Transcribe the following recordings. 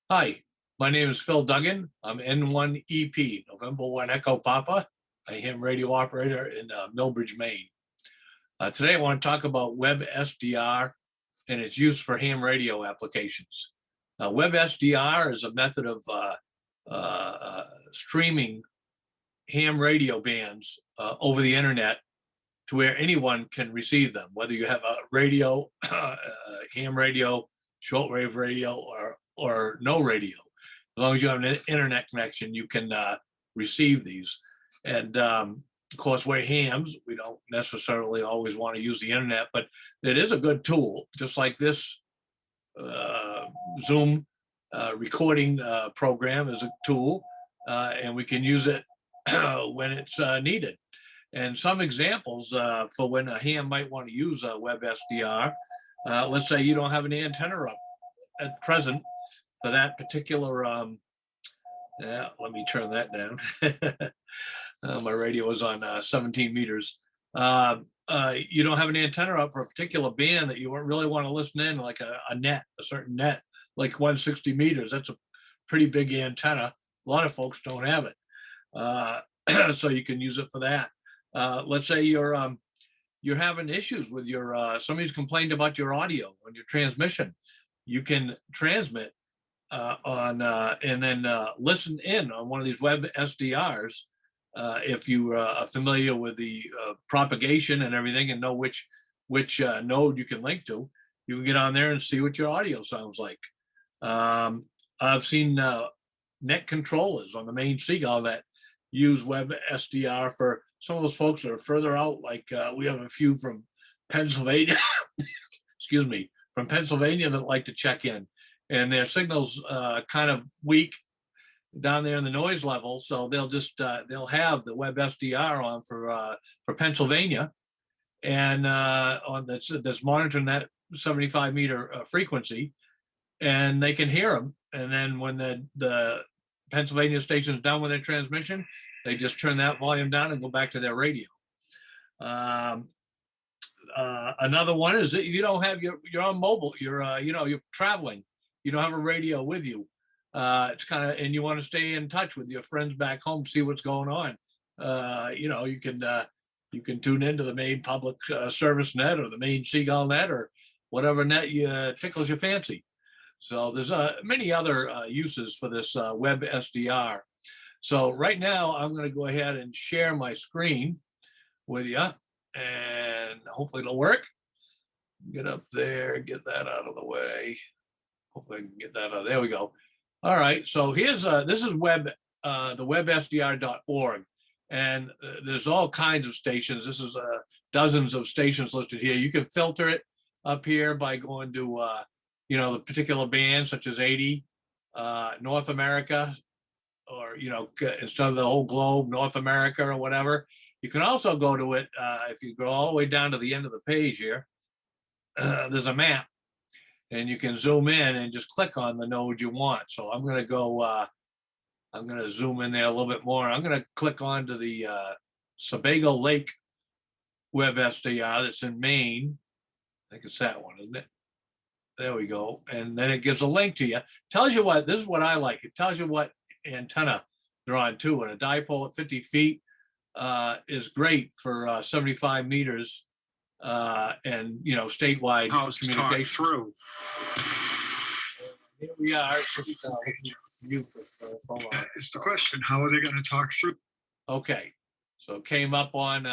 Hi, my name is Phil Duggan. I'm N1EP, November 1 Echo Papa, a ham radio operator in Millbridge, Maine. Today I want to talk about Web SDR and its use for ham radio applications. Web SDR is a method of streaming ham radio bands over the internet to where anyone can receive them, whether you have a radio, ham radio, shortwave radio, or no radio. As long as you have an internet connection, you can receive these. And of course, we're hams. We don't necessarily always want to use the internet, but it is a good tool, just like this Zoom recording program is a tool, and we can use it when it's needed. And some examples for when a ham might want to use a Web SDR, let's say you don't have an antenna up at present for that particular, let me turn that down. My radio is on 17 meters. You don't have an antenna up for a particular band that you really want to listen in, like a certain net, like 160 meters. That's a pretty big antenna. A lot of folks don't have it. So you can use it for that. Let's say you're having issues with your, somebody's complained about your audio on your transmission. You can transmit on and then listen in on one of these Web SDRs if you are familiar with the propagation and everything and know which node you can link to. You can get on there and see what your audio sounds like. I've seen net controllers on the Maine Seagull that use Web SDR for some of those folks that are further out, like we have a few from Pennsylvania, excuse me, from Pennsylvania that like to check in, and their signal's kind of weak down there in the noise level, so they'll just they'll have the Web SDR on for Pennsylvania, and on that's monitoring that 75 meter frequency, and they can hear them. And then when the Pennsylvania station is done with their transmission, they just turn that volume down and go back to their radio. Another one is that you don't have you're on mobile, you're traveling, you don't have a radio with you. It's kind of, and you want to stay in touch with your friends back home, see what's going on. You can tune into the Maine Public Service Net or the Maine Seagull Net or whatever net tickles your fancy. So there's many other uses for this Web SDR. So right now I'm going to go ahead and share my screen with you, and hopefully it'll work. Get up there, get that out of the way. Hopefully I can get that out. There we go. All right. So here's this is the websdr.org, and there's all kinds of stations. This is dozens of stations listed here. You can filter it up here by going to the particular bands such as 80, North America, or instead of the whole globe, North America or whatever. You can also go to it if you go all the way down to the end of the page here. There's a map, and you can zoom in and just click on the node you want. So I'm going to go. I'm going to zoom in there a little bit more. I'm going to click onto the Sebago Lake Web SDR that's in Maine. I think it's that one, isn't it? There we go. And then it gives a link to you. Tells you what, this is what I like. It tells you what antenna they're on too. And a dipole at 50 feet is great for 75 meters and, statewide communication. Through. Here we are. It's the question. How are they going to talk through? Okay. So it came up on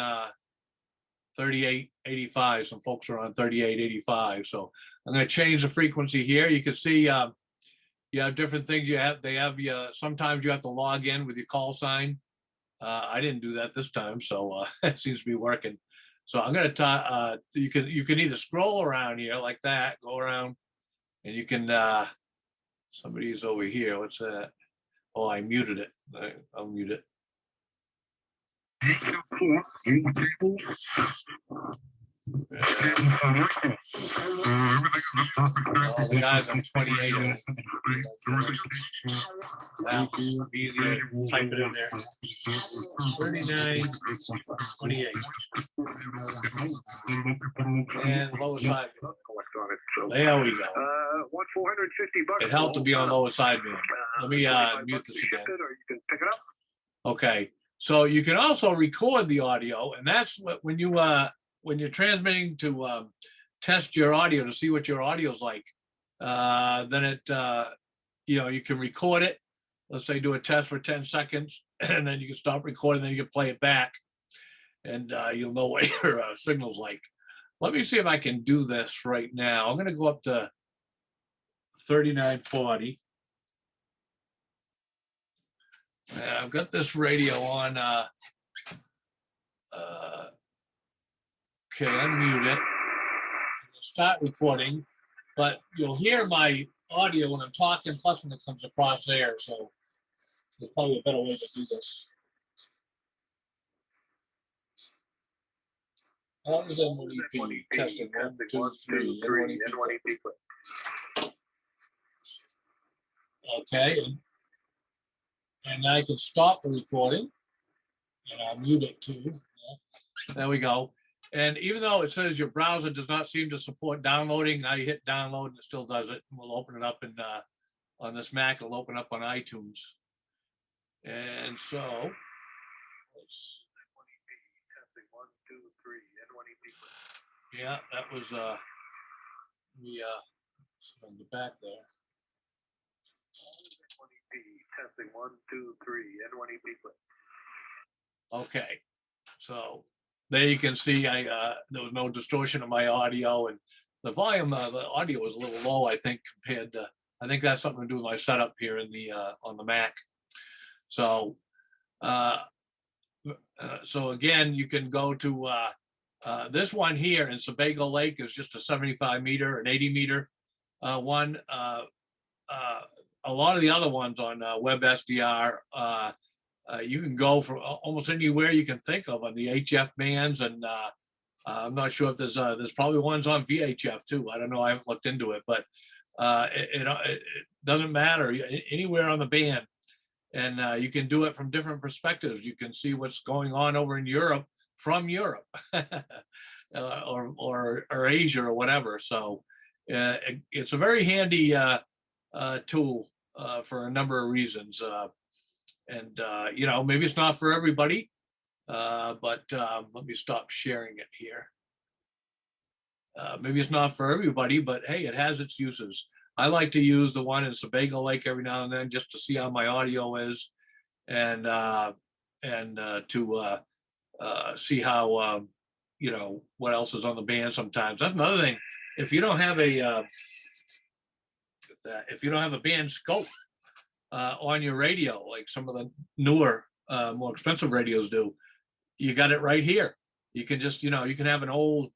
3885. Some folks are on 3885. So I'm going to change the frequency here. You can see you have different things. Sometimes you have to log in with your call sign. I didn't do that this time, so it seems to be working. So I'm going to you can either scroll around here like that, go around, and you can. Somebody's over here. What's that? Oh, I muted it. I'll mute it. All the guys on 28. Now, easier. Type it in there. 39, 28. And lower side. So, There we go. what, $450? It helped to be on lower side, man. Let me mute this ship again. it, or you can pick it up. Okay, so you can also record the audio, and that's what when you're transmitting to test your audio to see what your audio's like. Then it you can record it. Let's say do a test for 10 seconds, and then you can stop recording. Then you can play it back, and you'll know what your signal's like. Let me see if I can do this right now. I'm going to go up to 3940. And I've got this radio on. Okay, unmute it. Start recording, but you'll hear my audio when I'm talking, plus when it comes across there. So there's probably a better way to do this. How does NYEP testing 1, 2, 3, NYEP. Okay, and I can stop the recording, and I'll mute it too. There we go. And even though it says your browser does not seem to support downloading, now you hit download and it still does it. We'll open it up in on this Mac. It'll open up on iTunes. And so let's. Yeah, that was the from the back there. Testing 1, 2, 3, N1EP. Okay, so there you can see there was no distortion of my audio, and the volume of the audio was a little low, I think, compared to. I think that's something to do with my setup here in the on the Mac. So, so again, you can go to this one here in Sebago Lake is just a 75 meter, an 80 meter one. A lot of the other ones on Web SDR, you can go from almost anywhere you can think of on the HF bands, and I'm not sure if there's probably ones on VHF too. I don't know. I haven't looked into it, but it doesn't matter anywhere on the band, and you can do it from different perspectives. You can see what's going on over in Europe from Europe, or Asia or whatever. So it's a very handy tool for a number of reasons. And maybe it's not for everybody, but let me stop sharing it here. Maybe it's not for everybody, but hey, it has its uses. I like to use the one in Sebago Lake every now and then just to see how my audio is, and to see how what else is on the band. Sometimes that's another thing. If you don't have a band scope on your radio, like some of the newer, more expensive radios do, you got it right here. You can just, you can have an old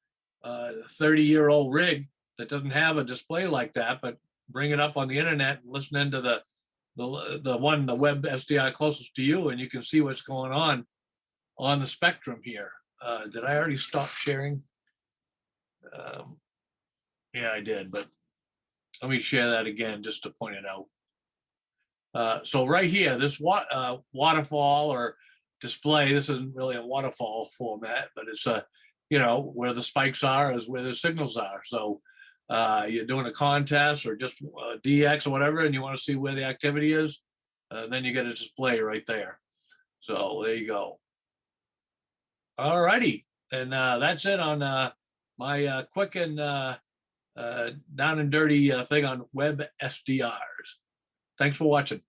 30-year-old rig that doesn't have a display like that, but bring it up on the internet and listen into the Web SDR closest to you, and you can see what's going on the spectrum here. Did I already stop sharing? Yeah, I did, but let me share that again just to point it out. So right here, this waterfall or display, this isn't really a waterfall format, but it's where the spikes are is where the signals are. So you're doing a contest or just DX or whatever, and you want to see where the activity is, then you get a display right there. So there you go. All righty, and that's it on my quick and down and dirty thing on Web SDRs. Thanks for watching.